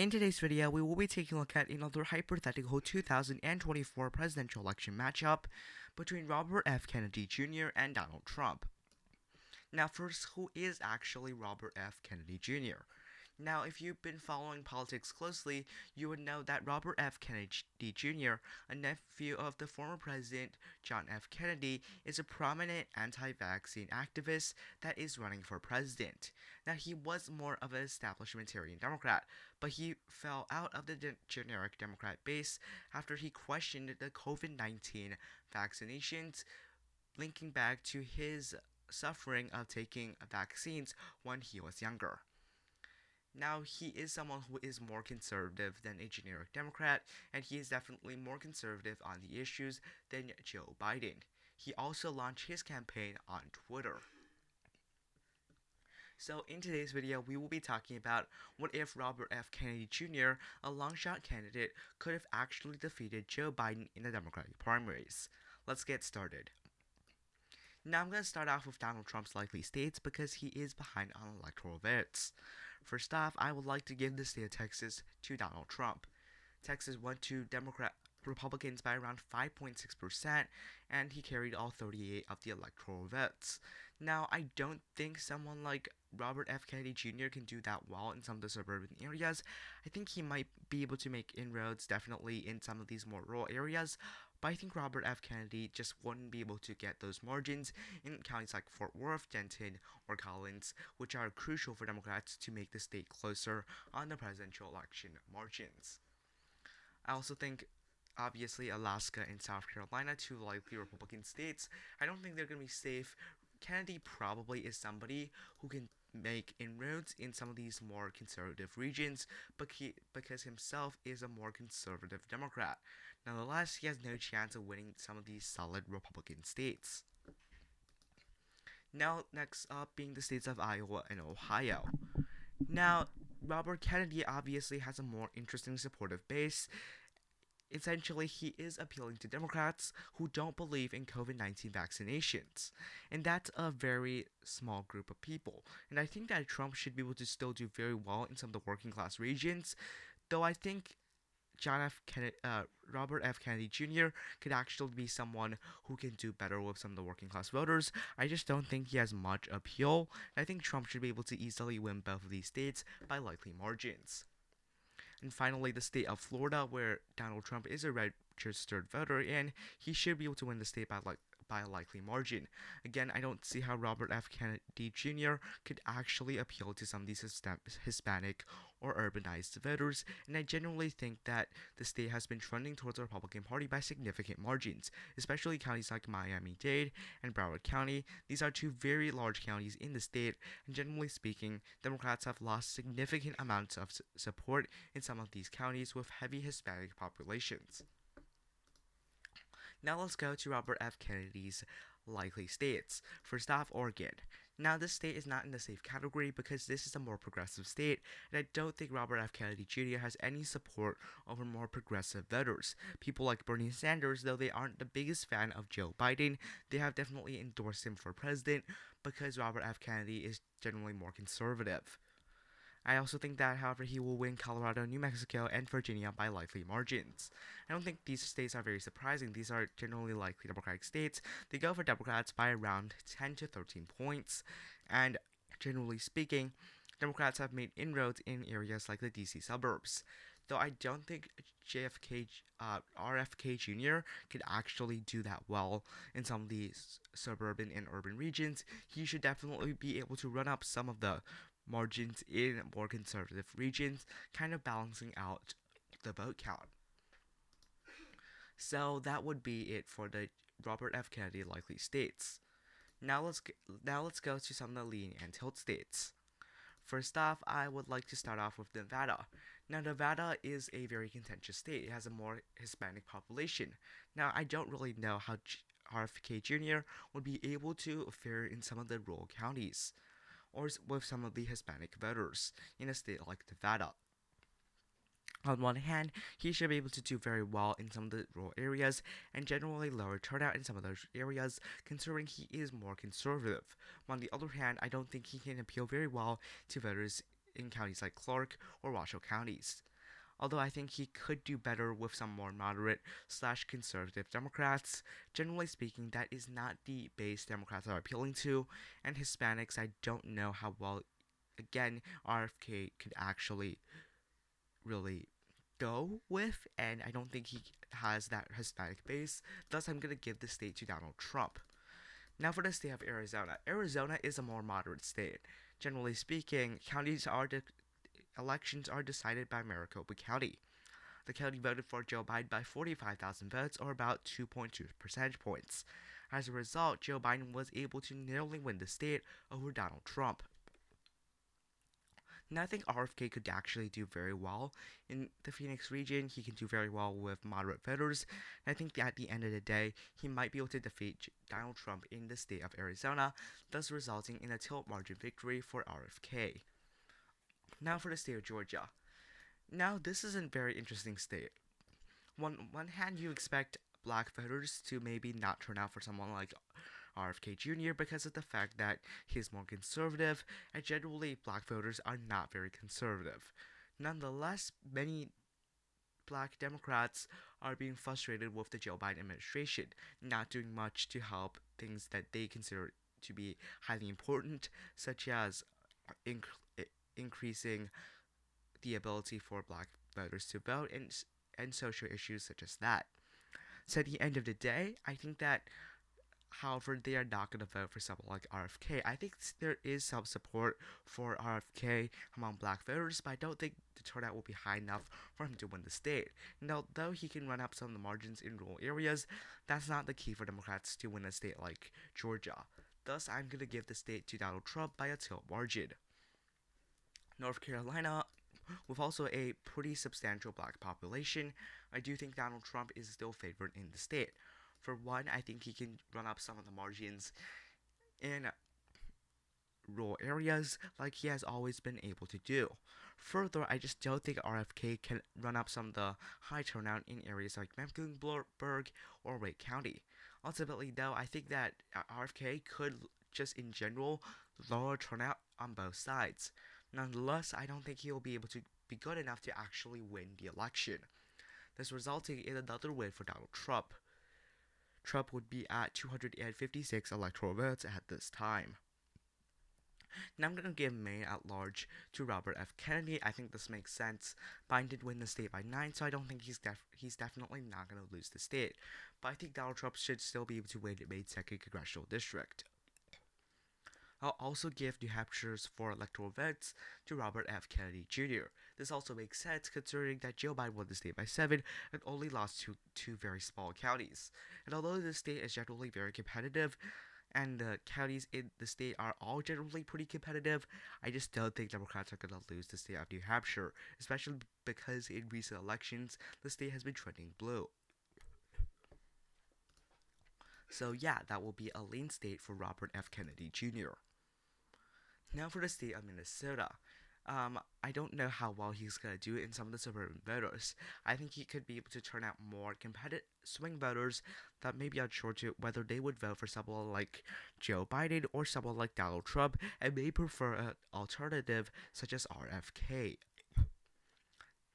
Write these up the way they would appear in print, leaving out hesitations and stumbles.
In today's video, we will be taking a look at another hypothetical 2024 presidential election matchup between Robert F. Kennedy Jr. and Donald Trump. Now first, who is actually Robert F. Kennedy Jr.? Now, if you've been following politics closely, you would know that Robert F. Kennedy Jr., a nephew of the former president John F. Kennedy, is a prominent anti-vaccine activist that is running for president. Now, he was more of an establishmentarian Democrat, but he fell out of the generic Democrat base after he questioned the COVID-19 vaccinations, linking back to his suffering of taking vaccines when he was younger. Now, he is someone who is more conservative than a generic Democrat, and he is definitely more conservative on the issues than Joe Biden. He also launched his campaign on Twitter. So in today's video, we will be talking about what if Robert F. Kennedy Jr., a long-shot candidate, could have actually defeated Joe Biden in the Democratic primaries. Let's get started. Now I'm going to start off with Donald Trump's likely states because he is behind on electoral votes. First off, I would like to give the state of Texas to Donald Trump. Texas went to Republicans by around 5.6%, and he carried all 38 of the electoral votes. Now, I don't think someone like Robert F. Kennedy Jr. can do that well in some of the suburban areas. I think he might be able to make inroads definitely in some of these more rural areas, but I think Robert F. Kennedy just wouldn't be able to get those margins in counties like Fort Worth, Denton, or Collins, which are crucial for Democrats to make the state closer on the presidential election margins. I also think, obviously, Alaska and South Carolina, two likely Republican states, I don't think they're going to be safe. Kennedy probably is somebody who can make inroads in some of these more conservative regions, because himself is a more conservative Democrat. Nonetheless, he has no chance of winning some of these solid Republican states. Now, next up being the states of Iowa and Ohio. Now, Robert Kennedy obviously has a more interesting supportive base. Essentially, he is appealing to Democrats who don't believe in COVID-19 vaccinations. And that's a very small group of people. And I think that Trump should be able to still do very well in some of the working class regions, though I think Robert F. Kennedy Jr. could actually be someone who can do better with some of the working class voters. I just don't think he has much appeal. I think Trump should be able to easily win both of these states by likely margins. And finally, the state of Florida, where Donald Trump is a registered voter, and he should be able to win the state by a likely margin. Again, I don't see how Robert F. Kennedy Jr. could actually appeal to some of these Hispanic or urbanized voters, and I generally think that the state has been trending towards the Republican Party by significant margins, especially counties like Miami-Dade and Broward County. These are two very large counties in the state, and generally speaking, Democrats have lost significant amounts of support in some of these counties with heavy Hispanic populations. Now let's go to Robert F. Kennedy's likely states. First off, Oregon. Now this state is not in the safe category because this is a more progressive state, and I don't think Robert F. Kennedy Jr. has any support over more progressive voters. People like Bernie Sanders, though they aren't the biggest fan of Joe Biden, they have definitely endorsed him for president because Robert F. Kennedy is generally more conservative. I also think that, however, he will win Colorado, New Mexico, and Virginia by likely margins. I don't think these states are very surprising. These are generally likely Democratic states. They go for Democrats by around 10 to 13 points, and generally speaking, Democrats have made inroads in areas like the DC suburbs. Though I don't think RFK Jr. could actually do that well in some of these suburban and urban regions. He should definitely be able to run up some of the margins in more conservative regions, kind of balancing out the vote count. So that would be it for the Robert F. Kennedy likely states. Now let's go to some of the lean and tilt states. First off, I would like to start off with Nevada. Now, Nevada is a very contentious state. It has a more Hispanic population. Now, I don't really know how RFK Jr. would be able to fare in some of the rural counties, or with some of the Hispanic voters in a state like Nevada. On one hand, he should be able to do very well in some of the rural areas and generally lower turnout in some of those areas, considering he is more conservative. On the other hand, I don't think he can appeal very well to voters in counties like Clark or Washoe counties. although I think he could do better with some more moderate slash conservative Democrats. Generally speaking, that is not the base Democrats are appealing to, and Hispanics, I don't know how well, again, RFK could actually really go with, and I don't think he has that Hispanic base. Thus, I'm gonna give the state to Donald Trump. Now for the state of Arizona. Arizona is a more moderate state. Generally speaking, elections are decided by Maricopa County. The county voted for Joe Biden by 45,000 votes, or about 2.2 percentage points. As a result, Joe Biden was able to narrowly win the state over Donald Trump. Now, I think RFK could actually do very well in the Phoenix region. He can do very well with moderate voters. And I think that at the end of the day, he might be able to defeat Donald Trump in the state of Arizona, thus resulting in a tilt margin victory for RFK. Now for the state of Georgia. Now, this is a very interesting state. On one hand, you expect black voters to maybe not turn out for someone like RFK Jr. because of the fact that he's more conservative, and generally black voters are not very conservative. Nonetheless, many black Democrats are being frustrated with the Joe Biden administration, not doing much to help things that they consider to be highly important, such as increasing the ability for black voters to vote and social issues such as that. So at the end of the day, I think that, however, they are not going to vote for someone like RFK. I think there is some support for RFK among black voters, but I don't think the turnout will be high enough for him to win the state. And although he can run up some of the margins in rural areas, that's not the key for Democrats to win a state like Georgia. Thus, I'm going to give the state to Donald Trump by a tilt margin. North Carolina, with also a pretty substantial black population, I do think Donald Trump is still favored in the state. For one, I think he can run up some of the margins in rural areas like he has always been able to do. Further, I just don't think RFK can run up some of the high turnout in areas like Mecklenburg or Wake County. Ultimately, though, I think that RFK could just in general lower turnout on both sides. Nonetheless, I don't think he will be able to be good enough to actually win the election, thus resulting in another win for Donald Trump. Trump would be at 256 electoral votes at this time. Now I'm going to give Maine at large to Robert F. Kennedy. I think this makes sense. Biden did win the state by 9, so I don't think he's definitely not going to lose the state. But I think Donald Trump should still be able to win Maine's 2nd congressional district. I'll also give New Hampshire's 4 electoral votes to Robert F. Kennedy Jr. This also makes sense considering that Joe Biden won the state by 7 and only lost to 2 very small counties. And although the state is generally very competitive, and the counties in the state are all generally pretty competitive, I just don't think Democrats are going to lose the state of New Hampshire, especially because in recent elections, the state has been trending blue. So yeah, that will be a lean state for Robert F. Kennedy Jr. Now for the state of Minnesota. I don't know how well he's going to do in some of the suburban voters. I think he could be able to turn out more competitive swing voters that may be unsure to whether they would vote for someone like Joe Biden or someone like Donald Trump and may prefer an alternative such as RFK.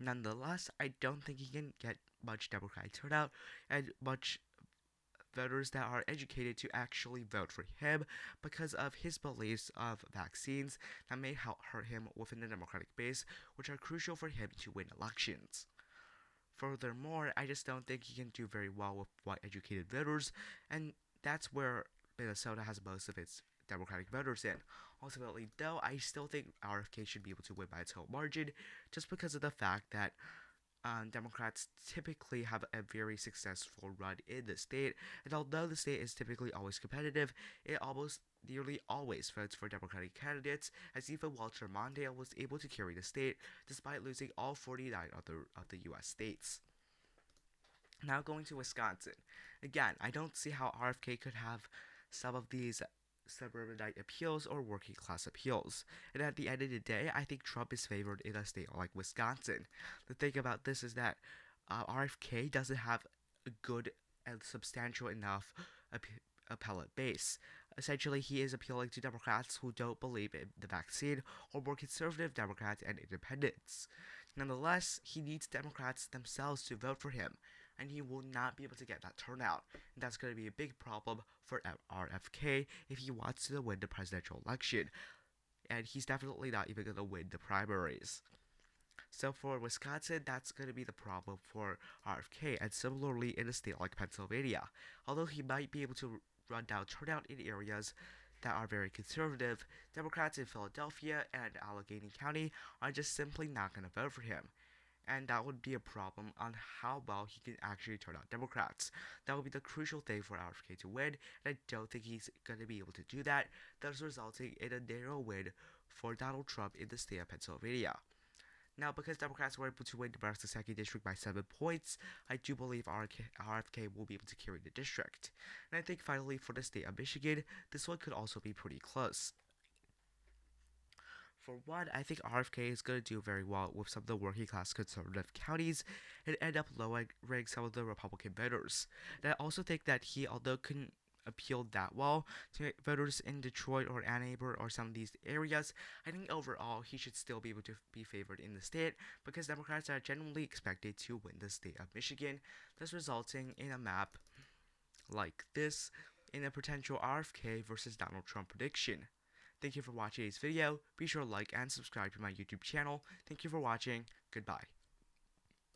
Nonetheless, I don't think he can get much Democratic turnout and much voters that are educated to actually vote for him because of his beliefs of vaccines that may help hurt him within the Democratic base, which are crucial for him to win elections. Furthermore, I just don't think he can do very well with white educated voters, and that's where Minnesota has most of its Democratic voters in. Ultimately, though, I still think RFK should be able to win by a tilt margin just because of the fact that Democrats typically have a very successful run in the state, and although the state is typically always competitive, it almost nearly always votes for Democratic candidates, as even Walter Mondale was able to carry the state despite losing all 49 of the U.S. states. Now going to Wisconsin. Again, I don't see how RFK could have some of these suburbanite appeals or working class appeals. And at the end of the day, I think Trump is favored in a state like Wisconsin. The thing about this is that RFK doesn't have a good and substantial enough appellate base. Essentially, he is appealing to Democrats who don't believe in the vaccine or more conservative Democrats and independents. Nonetheless, he needs Democrats themselves to vote for him, and he will not be able to get that turnout. And that's going to be a big problem for RFK if he wants to win the presidential election. And he's definitely not even going to win the primaries. So for Wisconsin, that's going to be the problem for RFK, and similarly in a state like Pennsylvania. Although he might be able to run down turnout in areas that are very conservative, Democrats in Philadelphia and Allegheny County are just simply not going to vote for him. And that would be a problem on how well he can actually turn out Democrats. That would be the crucial thing for RFK to win, and I don't think he's going to be able to do that, thus resulting in a narrow win for Donald Trump in the state of Pennsylvania. Now, because Democrats were able to win Nebraska's 2nd district by 7 points, I do believe RFK will be able to carry the district. And I think finally for the state of Michigan, this one could also be pretty close. For one, I think RFK is going to do very well with some of the working class conservative counties and end up lowering some of the Republican voters. And I also think that he, although couldn't appeal that well to voters in Detroit or Ann Arbor or some of these areas, I think overall he should still be able to be favored in the state because Democrats are generally expected to win the state of Michigan, thus resulting in a map like this in a potential RFK versus Donald Trump prediction. Thank you for watching this video. Be sure to like and subscribe to my YouTube channel. Thank you for watching. Goodbye.